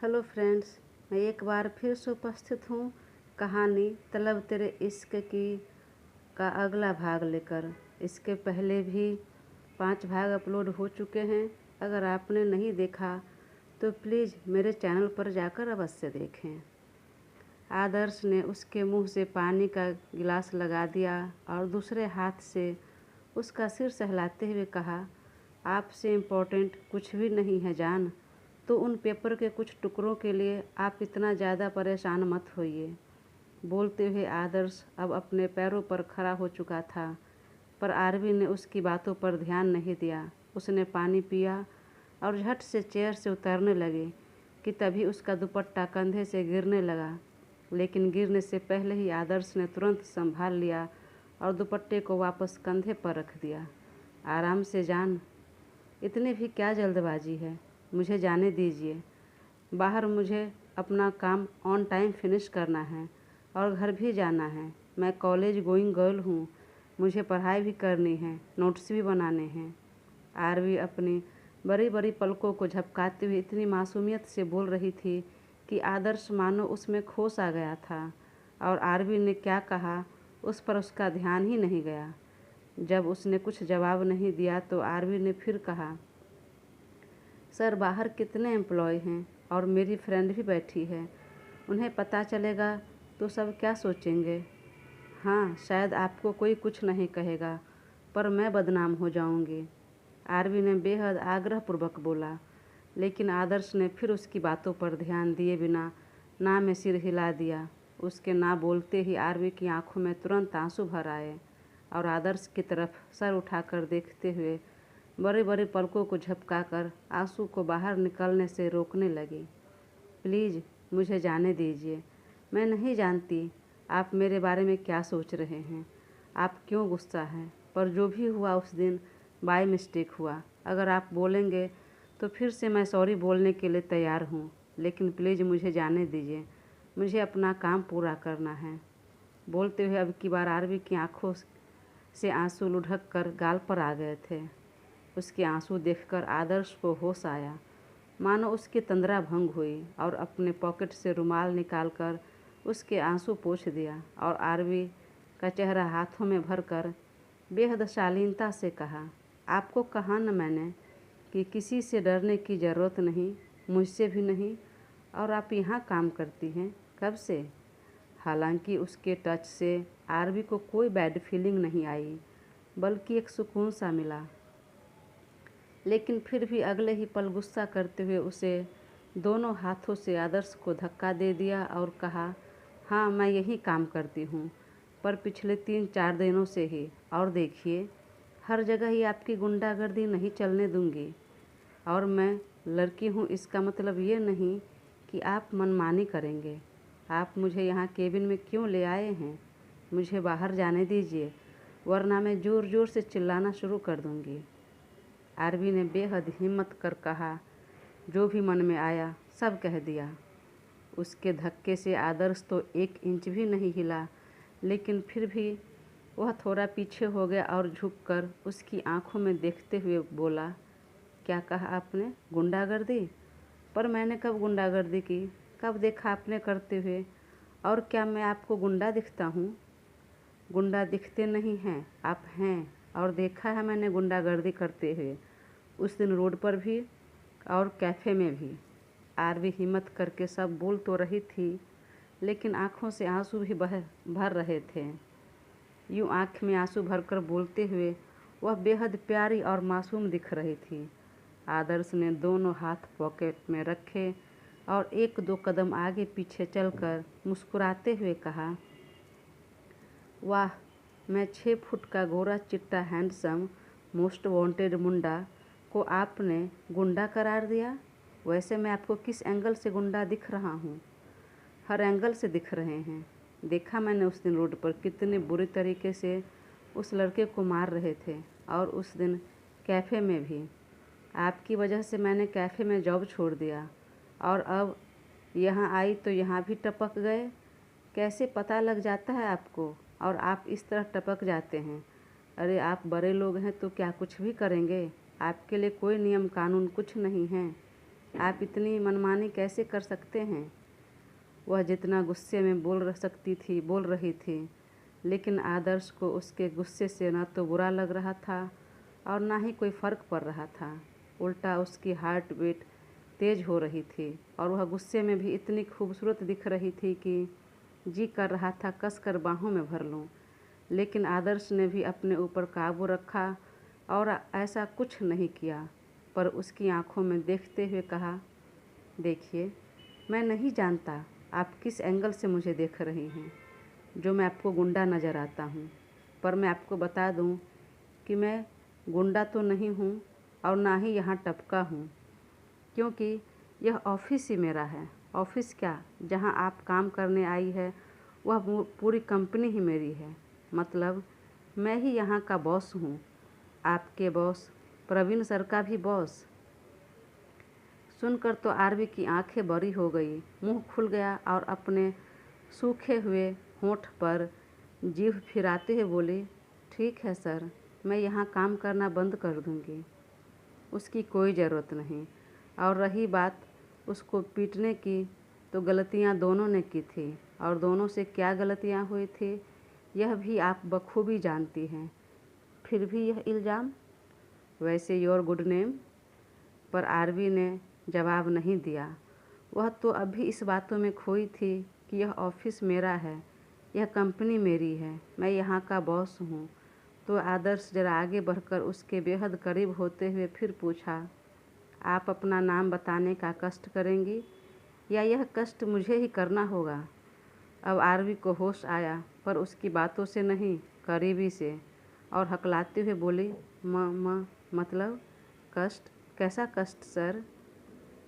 Hello friends, मैं एक बार फिर से उपस्थित हूँ कहानी तलब तेरे इश्क की का अगला भाग लेकर। इसके पहले भी 5 भाग अपलोड हो चुके हैं। अगर आपने नहीं देखा तो प्लीज़ मेरे चैनल पर जाकर अवश्य देखें। आदर्श ने उसके मुंह से पानी का गिलास लगा दिया और दूसरे हाथ से उसका सिर सहलाते हुए कहा, आपसे इम्पोर्टेंट कुछ भी नहीं है जान, तो उन पेपर के कुछ टुकड़ों के लिए आप इतना ज़्यादा परेशान मत होइए। बोलते हुए आदर्श अब अपने पैरों पर खड़ा हो चुका था, पर आरवी ने उसकी बातों पर ध्यान नहीं दिया। उसने पानी पिया और झट से चेयर से उतरने लगे कि तभी उसका दुपट्टा कंधे से गिरने लगा, लेकिन गिरने से पहले ही आदर्श ने तुरंत संभाल लिया और दुपट्टे को वापस कंधे पर रख दिया। आराम से जान, इतनी भी क्या जल्दबाजी है, मुझे जाने दीजिए। बाहर मुझे अपना काम ऑन टाइम फिनिश करना है और घर भी जाना है। मैं कॉलेज गोइंग गर्ल हूँ, मुझे पढ़ाई भी करनी है, नोट्स भी बनाने हैं। आरवी अपनी बड़ी बड़ी पलकों को झपकाते हुए इतनी मासूमियत से बोल रही थी कि आदर्श मानो उसमें खो सा गया था और आरवी ने क्या कहा उस पर उसका ध्यान ही नहीं गया। जब उसने कुछ जवाब नहीं दिया तो आरवी ने फिर कहा, सर बाहर कितने एम्प्लॉय हैं और मेरी फ्रेंड भी बैठी है, उन्हें पता चलेगा तो सब क्या सोचेंगे। हाँ, शायद आपको कोई कुछ नहीं कहेगा, पर मैं बदनाम हो जाऊंगी, आरवी ने बेहद आग्रहपूर्वक बोला। लेकिन आदर्श ने फिर उसकी बातों पर ध्यान दिए बिना ना में सिर हिला दिया। उसके ना बोलते ही आरवी की आंखों में तुरंत आंसू भर आए और आदर्श की तरफ सर उठाकर देखते हुए बड़े बड़े पलकों को झपकाकर आंसू को बाहर निकलने से रोकने लगी। प्लीज़ मुझे जाने दीजिए। मैं नहीं जानती आप मेरे बारे में क्या सोच रहे हैं, आप क्यों गुस्सा हैं, पर जो भी हुआ उस दिन बाय मिस्टेक हुआ। अगर आप बोलेंगे तो फिर से मैं सॉरी बोलने के लिए तैयार हूँ, लेकिन प्लीज़ मुझे जाने दीजिए, मुझे अपना काम पूरा करना है। बोलते हुए अब की बार आरवी की आंखों से आंसू लुढ़क कर गाल पर आ गए थे। उसके आंसू देखकर आदर्श को होश आया, मानो उसकी तंद्रा भंग हुई और अपने पॉकेट से रुमाल निकालकर उसके आंसू पोंछ दिया और आरवी का चेहरा हाथों में भरकर बेहद शालीनता से कहा, आपको कहा न मैंने कि किसी से डरने की ज़रूरत नहीं, मुझसे भी नहीं, और आप यहाँ काम करती हैं कब से। हालांकि उसके टच से आरवी को कोई बैड फीलिंग नहीं आई, बल्कि एक सुकून सा मिला। लेकिन फिर भी अगले ही पल गुस्सा करते हुए उसे दोनों हाथों से आदर्श को धक्का दे दिया और कहा, हाँ मैं यही काम करती हूँ, पर पिछले 3-4 दिनों से ही, और देखिए हर जगह ही आपकी गुंडागर्दी नहीं चलने दूंगी। और मैं लड़की हूँ इसका मतलब ये नहीं कि आप मनमानी करेंगे। आप मुझे यहाँ केबिन में क्यों ले आए हैं, मुझे बाहर जाने दीजिए, वरना मैं ज़ोर ज़ोर से चिल्लाना शुरू कर दूँगी। आरवी ने बेहद हिम्मत कर कहा, जो भी मन में आया सब कह दिया। उसके धक्के से आदर्श तो 1 इंच भी नहीं हिला, लेकिन फिर भी वह थोड़ा पीछे हो गया और झुककर उसकी आंखों में देखते हुए बोला, क्या कहा आपने, गुंडागर्दी? पर मैंने कब गुंडागर्दी की, कब देखा आपने करते हुए? और क्या मैं आपको गुंडा दिखता हूँ? गुंडा दिखते नहीं हैं, आप हैं, और देखा है मैंने गुंडागर्दी करते हुए, उस दिन रोड पर भी और कैफ़े में भी। आरवी हिम्मत करके सब बोल तो रही थी, लेकिन आँखों से आंसू भी भर रहे थे। यूँ आँख में आंसू भरकर बोलते हुए वह बेहद प्यारी और मासूम दिख रही थी। आदर्श ने दोनों हाथ पॉकेट में रखे और 1-2 कदम आगे पीछे चलकर मुस्कुराते हुए कहा, वाह, मैं 6 फुट का गोरा चिट्टा हैंडसम मोस्ट वांटेड मुंडा को आपने गुंडा करार दिया। वैसे मैं आपको किस एंगल से गुंडा दिख रहा हूँ? हर एंगल से दिख रहे हैं। देखा मैंने उस दिन रोड पर कितने बुरी तरीके से उस लड़के को मार रहे थे, और उस दिन कैफ़े में भी। आपकी वजह से मैंने कैफ़े में जॉब छोड़ दिया और अब यहाँ आई तो यहाँ भी टपक गए। कैसे पता लग जाता है आपको, और आप इस तरह टपक जाते हैं। अरे आप बड़े लोग हैं तो क्या कुछ भी करेंगे, आपके लिए कोई नियम कानून कुछ नहीं है। आप इतनी मनमानी कैसे कर सकते हैं? वह जितना गुस्से में बोल रही थी, लेकिन आदर्श को उसके गुस्से से न तो बुरा लग रहा था और ना ही कोई फ़र्क पड़ रहा था। उल्टा उसकी हार्ट बीट तेज़ हो रही थी और वह गुस्से में भी इतनी खूबसूरत दिख रही थी कि जी कर रहा था कसकर बाहों में भर लूं। लेकिन आदर्श ने भी अपने ऊपर काबू रखा और ऐसा कुछ नहीं किया, पर उसकी आंखों में देखते हुए कहा, देखिए, मैं नहीं जानता आप किस एंगल से मुझे देख रही हैं, जो मैं आपको गुंडा नज़र आता हूँ। पर मैं आपको बता दूँ कि मैं गुंडा तो नहीं हूँ और ना ही यहाँ टपका हूँ, क्योंकि यह ऑफिस ही मेरा है। ऑफिस क्या, जहाँ आप काम करने आई है वह पूरी कंपनी ही मेरी है। मतलब मैं ही यहाँ का बॉस हूँ, आपके बॉस, प्रवीण सर का भी बॉस। सुनकर तो आरवी की आंखें बड़ी हो गई, मुंह खुल गया और अपने सूखे हुए होंठ पर जीभ फिराते हुए बोली, ठीक है सर, मैं यहाँ काम करना बंद कर दूँगी। उसकी कोई ज़रूरत नहीं। और रही बात उसको पीटने की, तो गलतियाँ दोनों ने की थी और दोनों से क्या गलतियाँ हुई थी यह भी आप बखूबी जानती हैं। फिर भी यह इल्ज़ाम, वैसे योर गुड नेम। पर आरवी ने जवाब नहीं दिया। वह तो अभी इस बातों में खोई थी कि यह ऑफिस मेरा है, यह कंपनी मेरी है, मैं यहाँ का बॉस हूँ। तो आदर्श जरा आगे बढ़कर उसके बेहद करीब होते हुए फिर पूछा, आप अपना नाम बताने का कष्ट करेंगी या यह कष्ट मुझे ही करना होगा? अब आरवी को होश आया, पर उसकी बातों से नहीं, करीबी से, और हकलाते हुए बोली, मतलब कष्ट? कैसा कष्ट सर?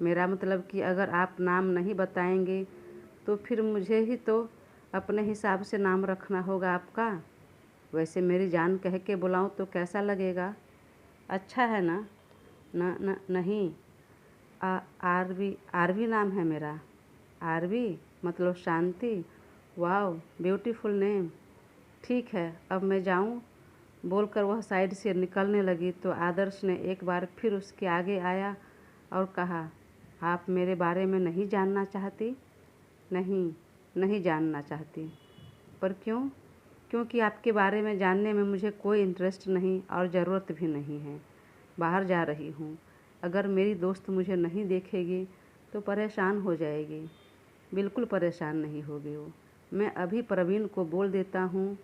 मेरा मतलब कि अगर आप नाम नहीं बताएंगे तो फिर मुझे ही तो अपने हिसाब से नाम रखना होगा आपका। वैसे मेरी जान कह के बुलाऊं तो कैसा लगेगा? अच्छा है ना? नहीं, आरवी नाम है मेरा। आरवी मतलब शांति। Wow, beautiful name. ठीक है, अब मैं जाऊं? बोलकर वह साइड से निकलने लगी तो आदर्श ने एक बार फिर उसके आगे आया और कहा, आप मेरे बारे में नहीं जानना चाहती? नहीं जानना चाहती। पर क्यों? क्योंकि आपके बारे में जानने में मुझे कोई इंटरेस्ट नहीं और ज़रूरत भी नहीं है। बाहर जा रही हूँ। अगर मेरी दोस्त मुझे नहीं देखेगी तो परेशान हो जाएगी। बिल्कुल परेशान नहीं होगी वो। मैं अभी प्रवीण को बोल देता हूँ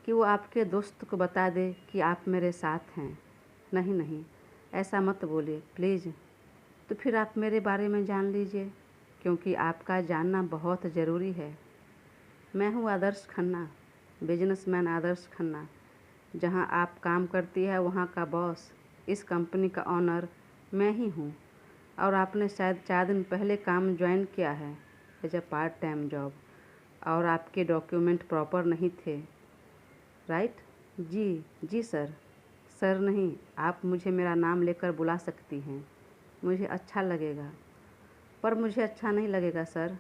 कि वो आपके दोस्त को बता दे कि आप मेरे साथ हैं। नहीं, ऐसा मत बोलिए प्लीज़। तो फिर आप मेरे बारे में जान लीजिए, क्योंकि आपका जानना बहुत ज़रूरी है। मैं हूँ आदर्श खन्ना, बिजनेसमैन आदर्श खन्ना। जहाँ आप काम करती है वहाँ का बॉस, इस कंपनी का ऑनर मैं ही हूँ। और आपने शायद 4 दिन पहले काम ज्वाइन किया है as a part time job, और आपके डॉक्यूमेंट प्रॉपर नहीं थे, राइट? जी सर। सर नहीं, आप मुझे मेरा नाम लेकर बुला सकती हैं, मुझे अच्छा लगेगा। पर मुझे अच्छा नहीं लगेगा सर।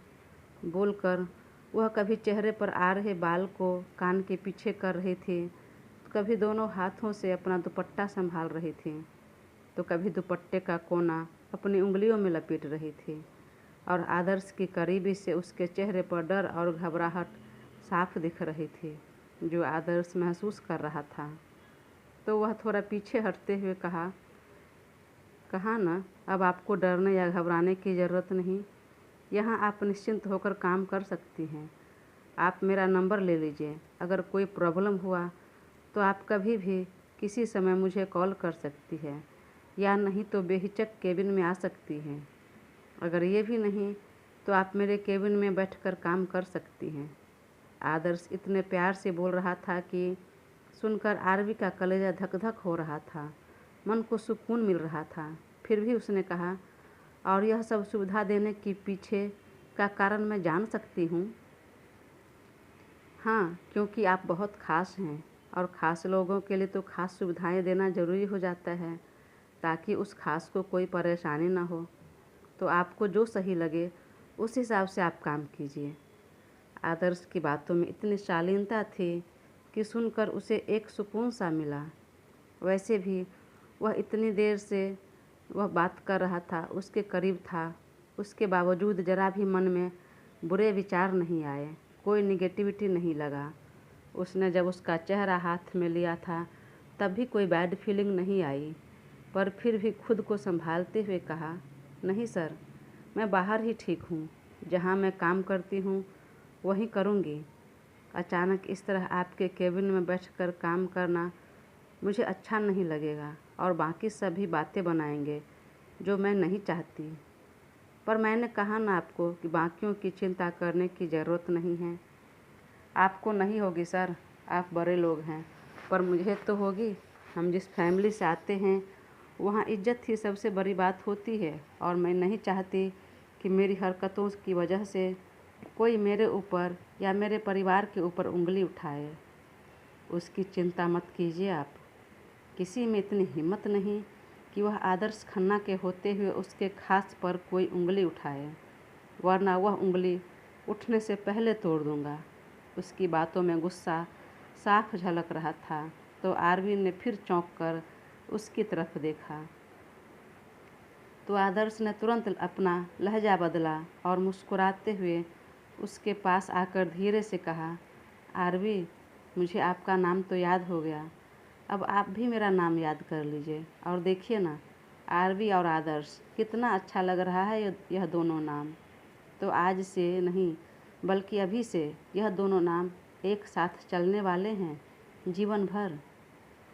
बोलकर वह कभी चेहरे पर आ रहे बाल को कान के पीछे कर रही थी, कभी दोनों हाथों से अपना दुपट्टा संभाल रही थी, तो कभी दुपट्टे का कोना अपनी उंगलियों में लपेट रही थी। और आदर्श की करीबी से उसके चेहरे पर डर और घबराहट साफ दिख रही थी, जो आदर्श महसूस कर रहा था। तो वह थोड़ा पीछे हटते हुए कहा ना, अब आपको डरने या घबराने की ज़रूरत नहीं। यहाँ आप निश्चिंत होकर काम कर सकती हैं। आप मेरा नंबर ले लीजिए। अगर कोई प्रॉब्लम हुआ तो आप कभी भी किसी समय मुझे कॉल कर सकती है, या नहीं तो बेहिचक केबिन में आ सकती हैं। अगर ये भी नहीं तो आप मेरे केबिन में बैठकर काम कर सकती हैं। आदर्श इतने प्यार से बोल रहा था कि सुनकर आरवी का कलेजा धक धक हो रहा था, मन को सुकून मिल रहा था। फिर भी उसने कहा, और यह सब सुविधा देने के पीछे का कारण मैं जान सकती हूँ? हाँ, क्योंकि आप बहुत ख़ास हैं और ख़ास लोगों के लिए तो ख़ास सुविधाएं देना ज़रूरी हो जाता है, ताकि उस ख़ास को कोई परेशानी ना हो। तो आपको जो सही लगे उस हिसाब से आप काम कीजिए। आदर्श की बातों में इतनी शालीनता थी कि सुनकर उसे एक सुकून सा मिला। वैसे भी वह इतनी देर से वह बात कर रहा था, उसके करीब था, उसके बावजूद जरा भी मन में बुरे विचार नहीं आए, कोई निगेटिविटी नहीं लगा। उसने जब उसका चेहरा हाथ में लिया था तब भी कोई बैड फीलिंग नहीं आई, पर फिर भी खुद को संभालते हुए कहा, नहीं सर, मैं बाहर ही ठीक हूँ, जहाँ मैं काम करती हूँ वहीं करूँगी। अचानक इस तरह आपके केबिन में बैठकर काम करना मुझे अच्छा नहीं लगेगा और बाकी सभी बातें बनाएंगे जो मैं नहीं चाहती। पर मैंने कहा ना आपको कि बाकियों की चिंता करने की ज़रूरत नहीं है। आपको नहीं होगी सर, आप बड़े लोग हैं, पर मुझे तो होगी। हम जिस फैमिली से आते हैं वहाँ इज्जत ही सबसे बड़ी बात होती है और मैं नहीं चाहती कि मेरी हरकतों की वजह से कोई मेरे ऊपर या मेरे परिवार के ऊपर उंगली उठाए। उसकी चिंता मत कीजिए आप। किसी में इतनी हिम्मत नहीं कि वह आदर्श खन्ना के होते हुए उसके खास पर कोई उंगली उठाए, वरना वह उंगली उठने से पहले तोड़ दूंगा। उसकी बातों में गुस्सा साफ झलक रहा था तो आरवी ने फिर चौंक कर उसकी तरफ देखा तो आदर्श ने तुरंत अपना लहजा बदला और मुस्कुराते हुए उसके पास आकर धीरे से कहा, आरवी, मुझे आपका नाम तो याद हो गया, अब आप भी मेरा नाम याद कर लीजिए और देखिए ना, आरवी और आदर्श, कितना अच्छा लग रहा है यह दोनों नाम। तो आज से नहीं बल्कि अभी से यह दोनों नाम एक साथ चलने वाले हैं, जीवन भर।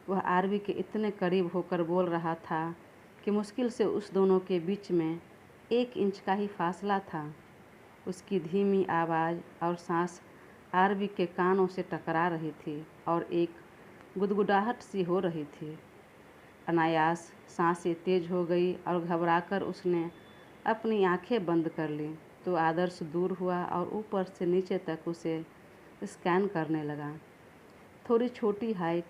वह आरवी के इतने करीब होकर बोल रहा था कि मुश्किल से उस दोनों के बीच में 1 इंच का ही फासला था। उसकी धीमी आवाज़ और सांस आरवी के कानों से टकरा रही थी और एक गुदगुदाहट सी हो रही थी। अनायास सांसें तेज हो गई और घबराकर उसने अपनी आंखें बंद कर ली तो आदर्श दूर हुआ और ऊपर से नीचे तक उसे स्कैन करने लगा। थोड़ी छोटी हाइट,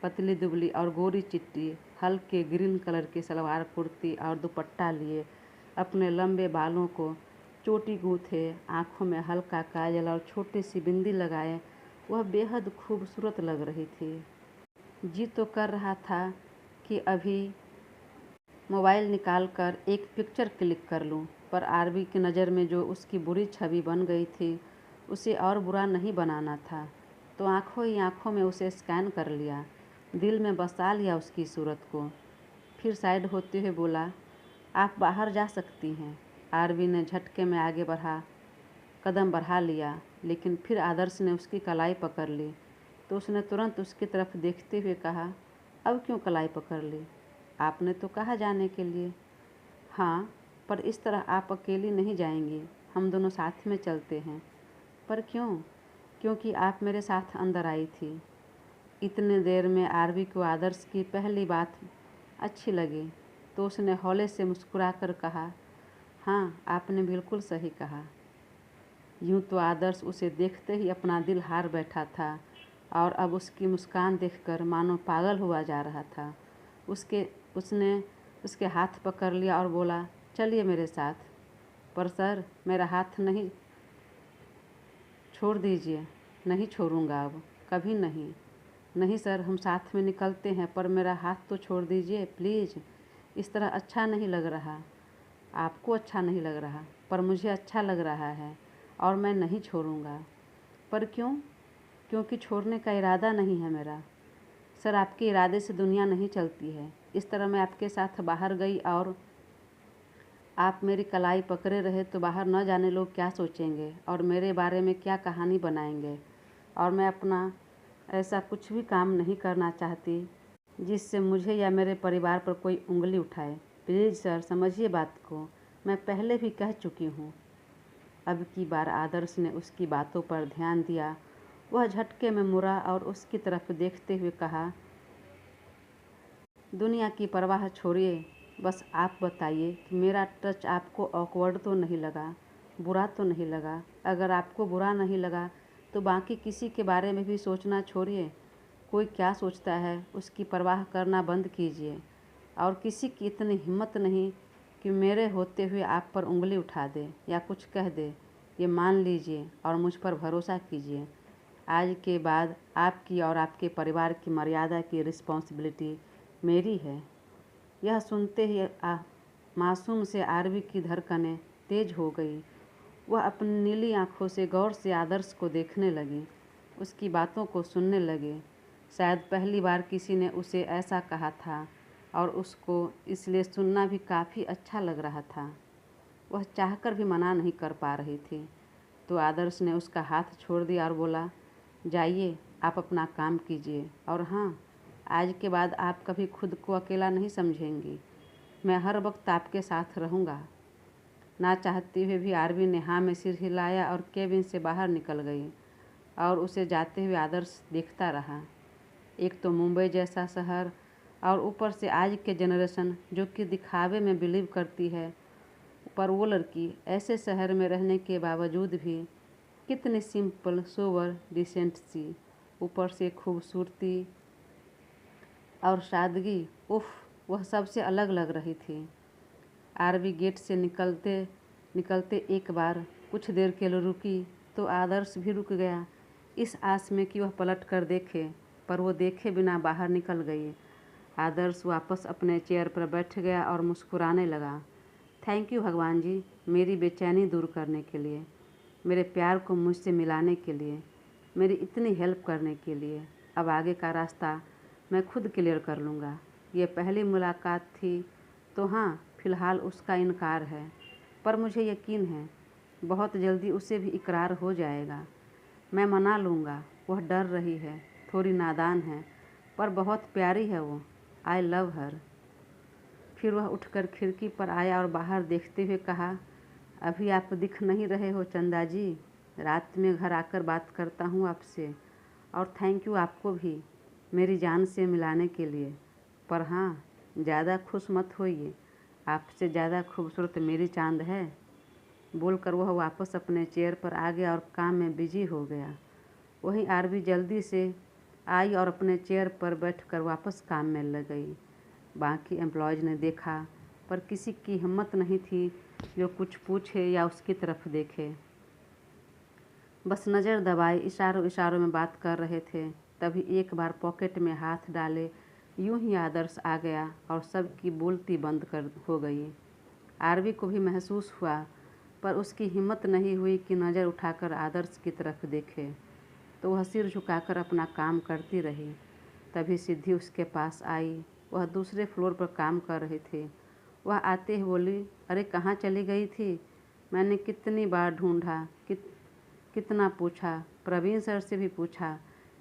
पतली दुबली और गोरी चिट्टी, हल्के ग्रीन कलर की सलवार कुर्ती और दुपट्टा लिए अपने लंबे बालों को चोटी गूंथे, आँखों में हल्का काजल और छोटी सी बिंदी लगाए वह बेहद खूबसूरत लग रही थी। जी तो कर रहा था कि अभी मोबाइल निकाल कर एक पिक्चर क्लिक कर लूं, पर आरवी की नज़र में जो उसकी बुरी छवि बन गई थी उसे और बुरा नहीं बनाना था, तो आंखों ही आंखों में उसे स्कैन कर लिया, दिल में बसा लिया उसकी सूरत को। फिर साइड होते हुए बोला, आप बाहर जा सकती हैं। आरवी ने झटके में आगे कदम बढ़ा लिया, लेकिन फिर आदर्श ने उसकी कलाई पकड़ ली तो उसने तुरंत उसकी तरफ देखते हुए कहा, अब क्यों कलाई पकड़ ली? आपने तो कहा जाने के लिए। हाँ, पर इस तरह आप अकेली नहीं जाएंगी, हम दोनों साथ में चलते हैं। पर क्यों? क्योंकि आप मेरे साथ अंदर आई थी। इतने देर में आरवी को आदर्श की पहली बात अच्छी लगी तो उसने हौले से मुस्कुराकर कहा, हाँ, आपने बिल्कुल सही कहा। यूं तो आदर्श उसे देखते ही अपना दिल हार बैठा था और अब उसकी मुस्कान देखकर मानो पागल हुआ जा रहा था। उसने उसके हाथ पकड़ लिया और बोला, चलिए मेरे साथ। पर सर, मेरा हाथ नहीं, छोड़ दीजिए। नहीं छोड़ूंगा, अब कभी नहीं। नहीं सर, हम साथ में निकलते हैं, पर मेरा हाथ तो छोड़ दीजिए प्लीज़। इस तरह अच्छा नहीं लग रहा। आपको अच्छा नहीं लग रहा, पर मुझे अच्छा लग रहा है और मैं नहीं छोड़ूंगा। पर क्यों? क्योंकि छोड़ने का इरादा नहीं है मेरा। सर, आपके इरादे से दुनिया नहीं चलती है। इस तरह मैं आपके साथ बाहर गई और आप मेरी कलाई पकड़े रहे तो बाहर न जाने लोग क्या सोचेंगे और मेरे बारे में क्या कहानी बनाएंगे। और मैं अपना ऐसा कुछ भी काम नहीं करना चाहती जिससे मुझे या मेरे परिवार पर कोई उंगली उठाए। प्लीज़ सर, समझिए बात को, मैं पहले भी कह चुकी हूँ। अब की बार आदर्श ने उसकी बातों पर ध्यान दिया। वह झटके में मुड़ा और उसकी तरफ देखते हुए कहा, दुनिया की परवाह छोड़िए, बस आप बताइए कि मेरा टच आपको ऑकवर्ड तो नहीं लगा, बुरा तो नहीं लगा? अगर आपको बुरा नहीं लगा तो बाकी किसी के बारे में भी सोचना छोड़िए। कोई क्या सोचता है उसकी परवाह करना बंद कीजिए। और किसी की इतनी हिम्मत नहीं कि मेरे होते हुए आप पर उंगली उठा दे या कुछ कह दे। ये मान लीजिए और मुझ पर भरोसा कीजिए, आज के बाद आपकी और आपके परिवार की मर्यादा की रिस्पॉन्सिबिलिटी मेरी है। यह सुनते ही मासूम से आरवी की धड़कनें तेज हो गई। वह अपनी नीली आंखों से गौर से आदर्श को देखने लगी, उसकी बातों को सुनने लगे। शायद पहली बार किसी ने उसे ऐसा कहा था और उसको इसलिए सुनना भी काफ़ी अच्छा लग रहा था। वह चाहकर भी मना नहीं कर पा रही थी। तो आदर्श ने उसका हाथ छोड़ दिया और बोला, जाइए, आप अपना काम कीजिए। और हाँ, आज के बाद आप कभी खुद को अकेला नहीं समझेंगी। मैं हर वक्त आपके साथ रहूँगा। ना चाहते हुए भी आरवी ने हाँ में सिर हिलाया और केबिन से बाहर निकल गई और उसे जाते हुए आदर्श देखता रहा। एक तो मुंबई जैसा शहर और ऊपर से आज के जनरेशन जो कि दिखावे में बिलीव करती है, पर वो लड़की ऐसे शहर में रहने के बावजूद भी कितनी सिंपल, सोबर, डिसेंट सी, ऊपर से खूबसूरती और सादगी, उफ, वह सबसे अलग लग रही थी। आरवी गेट से निकलते निकलते एक बार कुछ देर के लिए रुकी तो आदर्श भी रुक गया, इस आस में कि वह पलट कर देखे, पर वो देखे बिना बाहर निकल गई। आदर्श वापस अपने चेयर पर बैठ गया और मुस्कुराने लगा। थैंक यू भगवान जी, मेरी बेचैनी दूर करने के लिए, मेरे प्यार को मुझसे मिलाने के लिए, मेरी इतनी हेल्प करने के लिए। अब आगे का रास्ता मैं खुद क्लियर कर लूँगा। ये पहली मुलाकात थी तो हाँ, फ़िलहाल उसका इनकार है, पर मुझे यकीन है बहुत जल्दी उसे भी इकरार हो जाएगा। मैं मना लूँगा। वह डर रही है, थोड़ी नादान है, पर बहुत प्यारी है वो। आई लव हर। फिर वह उठकर खिड़की पर आया और बाहर देखते हुए कहा, अभी आप दिख नहीं रहे हो चंदा जी, रात में घर आकर बात करता हूँ आपसे। और थैंक यू आपको भी मेरी जान से मिलाने के लिए। पर हाँ, ज़्यादा खुश मत होइए, आपसे ज़्यादा खूबसूरत मेरी चांद है। बोलकर वह वापस अपने चेयर पर आ गया और काम में बिजी हो गया। वहीं आरवी जल्दी से आई और अपने चेयर पर बैठकर वापस काम में लग गई। बाकी एम्प्लॉयज़ ने देखा, पर किसी की हिम्मत नहीं थी जो कुछ पूछे या उसकी तरफ देखे। बस नज़र दबाए इशारों इशारों में बात कर रहे थे। तभी एक बार पॉकेट में हाथ डाले यूं ही आदर्श आ गया और सबकी बोलती बंद कर हो गई। आरवी को भी महसूस हुआ, पर उसकी हिम्मत नहीं हुई कि नज़र उठाकर आदर्श की तरफ देखे, तो वह सिर झुकाकर अपना काम करती रही। तभी सिद्धि उसके पास आई। वह दूसरे फ्लोर पर काम कर रही थी। वह आते ही बोली, अरे कहाँ चली गई थी? मैंने कितनी बार ढूंढा, कितना पूछा, प्रवीण सर से भी पूछा,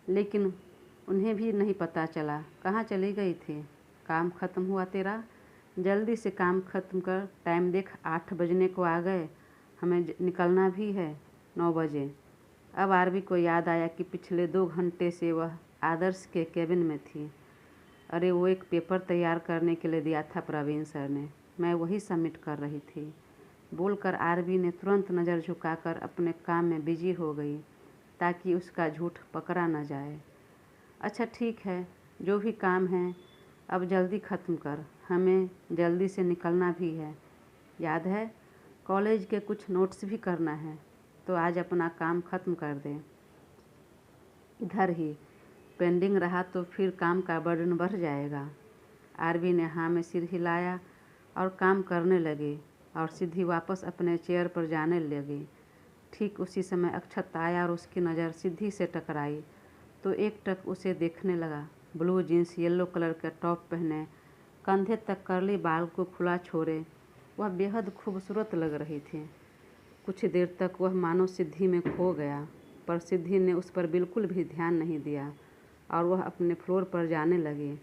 लेकिन उन्हें भी नहीं पता चला। कहाँ चली गई थी? काम ख़त्म हुआ तेरा? जल्दी से काम ख़त्म कर, टाइम देख, 8 बजने को आ गए, हमें निकलना भी है 9 बजे। अब आरवी को याद आया कि पिछले 2 घंटे से वह आदर्श के केबिन में थी। अरे वो एक पेपर तैयार करने के लिए दिया था प्रवीण सर ने, मैं वही सबमिट कर रही थी। बोलकर आरवी ने तुरंत नज़र झुकाकर अपने काम में बिजी हो गई ताकि उसका झूठ पकड़ा न जाए। अच्छा ठीक है, जो भी काम है अब जल्दी ख़त्म कर, हमें जल्दी से निकलना भी है। याद है, कॉलेज के कुछ नोट्स भी करना है, तो आज अपना काम ख़त्म कर दें। इधर ही पेंडिंग रहा तो फिर काम का बर्डन बढ़ जाएगा। आरवी ने हाँ में सिर हिलाया और काम करने लगे और सिद्धि वापस अपने चेयर पर जाने लगी। ठीक उसी समय अक्षत आया और उसकी नज़र सिद्धि से टकराई तो एकटक उसे देखने लगा। ब्लू जीन्स, येलो कलर का टॉप पहने, कंधे तक कर्ली बाल को खुला छोड़े वह बेहद खूबसूरत लग रही थी। कुछ देर तक वह मानो सिद्धि में खो गया, पर सिद्धि ने उस पर बिल्कुल भी ध्यान नहीं दिया और वह अपने फ्लोर पर जाने लगी।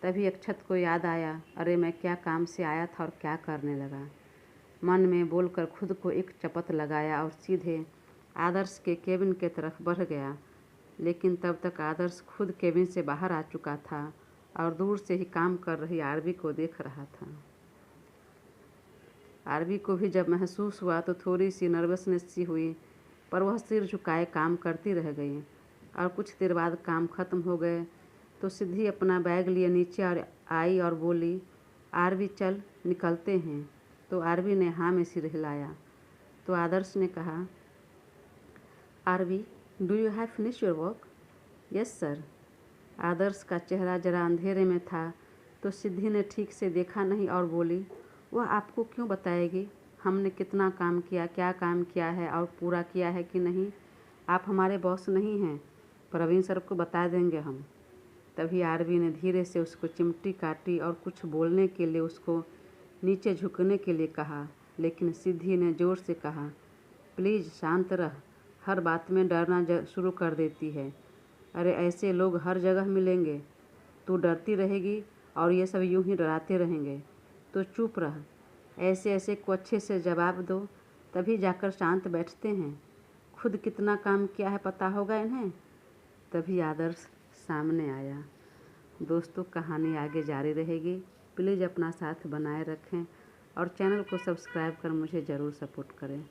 तभी अक्षत को याद आया, अरे मैं क्या काम से आया था और क्या करने लगा। मन में बोलकर खुद को एक चपत लगाया और सीधे आदर्श के केबिन के तरफ बढ़ गया। लेकिन तब तक आदर्श खुद केबिन से बाहर आ चुका था और दूर से ही काम कर रही आरवी को देख रहा था। आरवी को भी जब महसूस हुआ तो थोड़ी सी नर्वसनेस सी हुई, पर वह सिर झुकाए काम करती रह गई। और कुछ देर बाद काम ख़त्म हो गए तो सिद्धि अपना बैग लिए नीचे और आई और बोली, आरवी चल निकलते हैं। तो आरवी ने हाँ में सिर हिलाया। तो आदर्श ने कहा, Aarvi, do you have finish your work? Yes sir. Adarsh का चेहरा जरा अंधेरे में था तो सिद्धि ने ठीक से देखा नहीं और बोली, वह आपको क्यों बताएगी? हमने कितना काम किया, क्या काम किया है और पूरा किया है कि नहीं? आप हमारे बॉस नहीं हैं, प्रवीण सर को बता देंगे हम। तभी आरवी ने धीरे से उसको चिमटी काटी और कुछ बोलने के लिए उसको नीचे झुकने के लिए कहा, लेकिन सिद्धि ने ज़ोर से कहा, प्लीज़ शांत रह, हर बात में डरना शुरू कर देती है। अरे ऐसे लोग हर जगह मिलेंगे, तू डरती रहेगी और ये सब यूं ही डराते रहेंगे, तो चुप रह। ऐसे ऐसे को अच्छे से जवाब दो, तभी जाकर शांत बैठते हैं। खुद कितना काम किया है पता होगा इन्हें। तभी आदर्श सामने आया। दोस्तों, कहानी आगे जारी रहेगी। प्लीज़ अपना साथ बनाए रखें और चैनल को सब्सक्राइब कर मुझे ज़रूर सपोर्ट करें।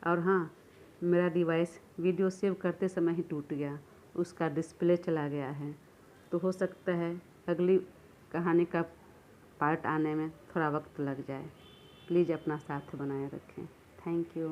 और हाँ, मेरा डिवाइस वीडियो सेव करते समय ही टूट गया, उसका डिस्प्ले चला गया है, तो हो सकता है अगली कहानी का पार्ट आने में थोड़ा वक्त लग जाए। प्लीज़ अपना साथ बनाए रखें। Thank you.